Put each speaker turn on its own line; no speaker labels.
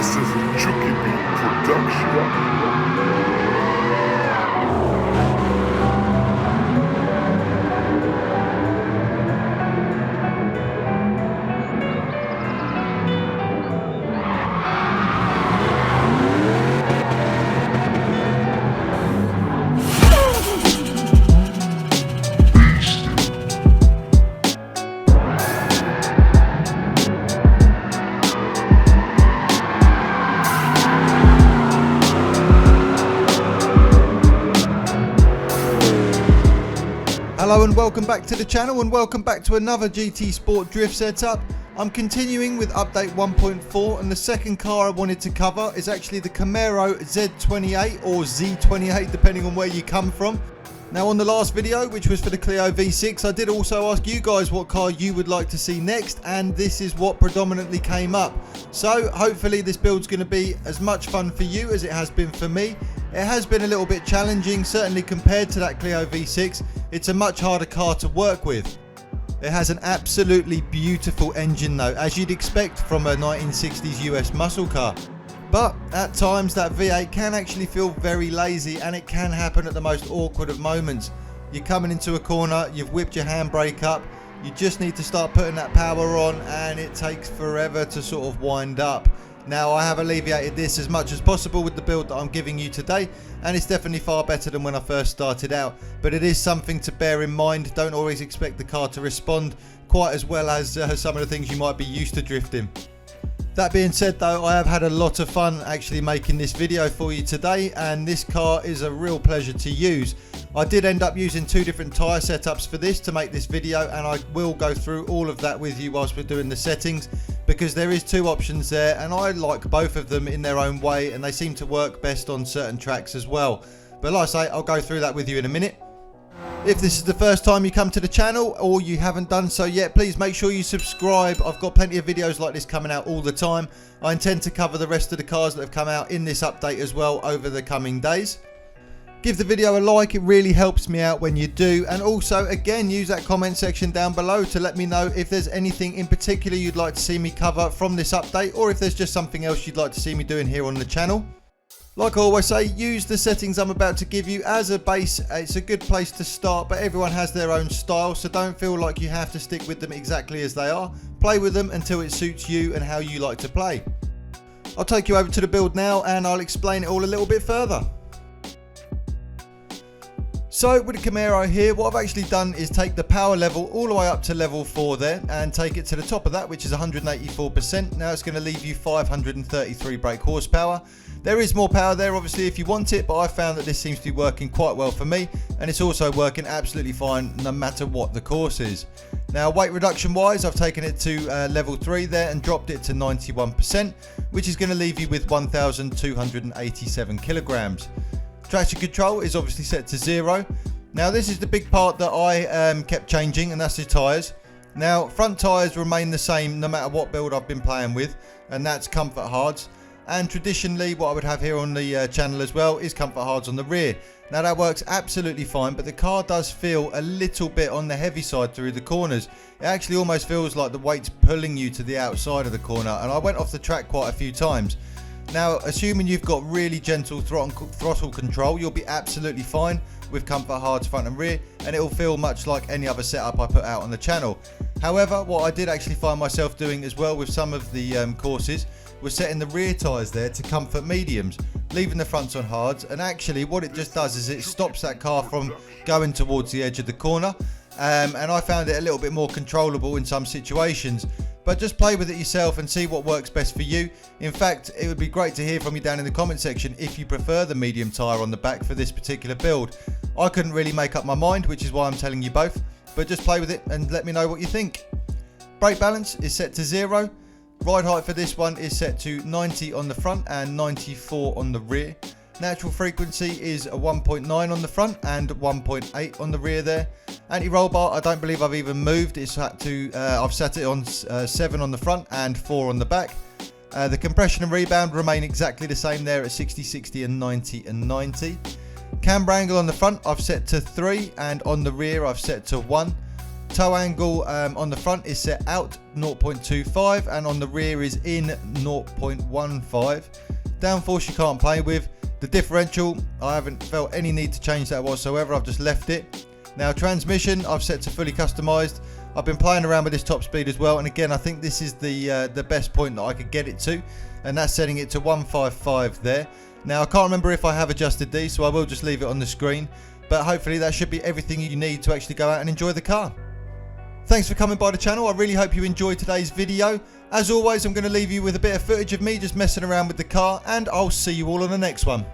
This is a Chuki production.
Hello and welcome back to the channel, and welcome back to another GT Sport drift setup. I'm continuing with update 1.4, and the second car I wanted to cover is actually the Camaro Z28 or Z28 depending on where you come from. Now on the last video, which was for the Clio V6, I did also ask you guys what car you would like to see next, and this is what predominantly came up. So hopefully this build's going to be as much fun for you as it has been for me. It has been a little bit challenging, certainly compared to that Clio V6. It's a much harder car to work with. It has an absolutely beautiful engine though, as you'd expect from a 1960s US muscle car. But at times that V8 can actually feel very lazy, and it can happen at the most awkward of moments. You're coming into a corner, you've whipped your handbrake up, you just need to start putting that power on, and it takes forever to sort of wind up. Now I have alleviated this as much as possible with the build that I'm giving you today, and it's definitely far better than when I first started out, but it is something to bear in mind. Don't always expect the car to respond quite as well as some of the things you might be used to drifting. That being said though, I have had a lot of fun actually making this video for you today, and this car is a real pleasure to use. I did end up using two different tyre setups for this to make this video, and I will go through all of that with you whilst we're doing the settings, because there is two options there and I like both of them in their own way, and they seem to work best on certain tracks as well. But like I say, I'll go through that with you in a minute. If this is the first time you come to the channel, or you haven't done so yet, please make sure you subscribe. I've got plenty of videos like this coming out all the time. I intend to cover the rest of the cars that have come out in this update as well over the coming days. Give the video a like, it really helps me out when you do, and also again use that comment section down below to let me know if there's anything in particular you'd like to see me cover from this update, or if there's just something else you'd like to see me doing here on the channel. Like I always say, use the settings I'm about to give you as a base. It's a good place to start, but everyone has their own style, so don't feel like you have to stick with them exactly as they are. Play with them until it suits you and how you like to play. I'll take you over to the build now and I'll explain it all a little bit further. So with the Camaro here, what I've actually done is take the power level all the way up to level 4 there, and take it to the top of that, which is 184%. Now it's going to leave you 533 brake horsepower. There is more power there obviously if you want it, but I found that this seems to be working quite well for me, and it's also working absolutely fine no matter what the course is. Now weight reduction wise, I've taken it to level 3 there and dropped it to 91%, which is going to leave you with 1,287 kilograms. Traction control is obviously set to 0. Now this is the big part that I kept changing, and that's the tyres. Now front tyres remain the same no matter what build I've been playing with, and that's comfort hards. And traditionally what I would have here on the channel as well is comfort hards on the rear. Now that works absolutely fine, but the car does feel a little bit on the heavy side through the corners. It actually almost feels like the weight's pulling you to the outside of the corner, and I went off the track quite a few times. Now, assuming you've got really gentle throttle control, you'll be absolutely fine with comfort hards front and rear, and it will feel much like any other setup I put out on the channel. However, what I did actually find myself doing as well with some of the courses was setting the rear tyres there to comfort mediums, leaving the fronts on hards, and actually what it just does is it stops that car from going towards the edge of the corner, and I found it a little bit more controllable in some situations. But just play with it yourself and see what works best for you. In fact, it would be great to hear from you down in the comment section if you prefer the medium tyre on the back for this particular build. I couldn't really make up my mind, which is why I'm telling you both, but just play with it and let me know what you think. Brake balance is set to 0. Ride height for this one is set to 90 on the front and 94 on the rear. Natural frequency is a 1.9 on the front and 1.8 on the rear there. Anti-roll bar, I don't believe I've even moved. It's set to, I've set it on 7 on the front and 4 on the back. The compression and rebound remain exactly the same there at 60, 60 and 90 and 90. Camber angle on the front I've set to 3, and on the rear I've set to 1. tow angle on the front is set out 0.25 and on the rear is in 0.15. Downforce you can't play with. The differential, I haven't felt any need to change that whatsoever. I've just left it. Now transmission, I've set to fully customized. I've been playing around with this top speed as well, and again I think this is the best point that I could get it to, and that's setting it to 155 there. Now I can't remember if I have adjusted these, so I will just leave it on the screen, but hopefully that should be everything you need to actually go out and enjoy the car. Thanks for coming by the channel. I really hope you enjoyed today's video. As always, I'm going to leave you with a bit of footage of me just messing around with the car, and I'll see you all on the next one.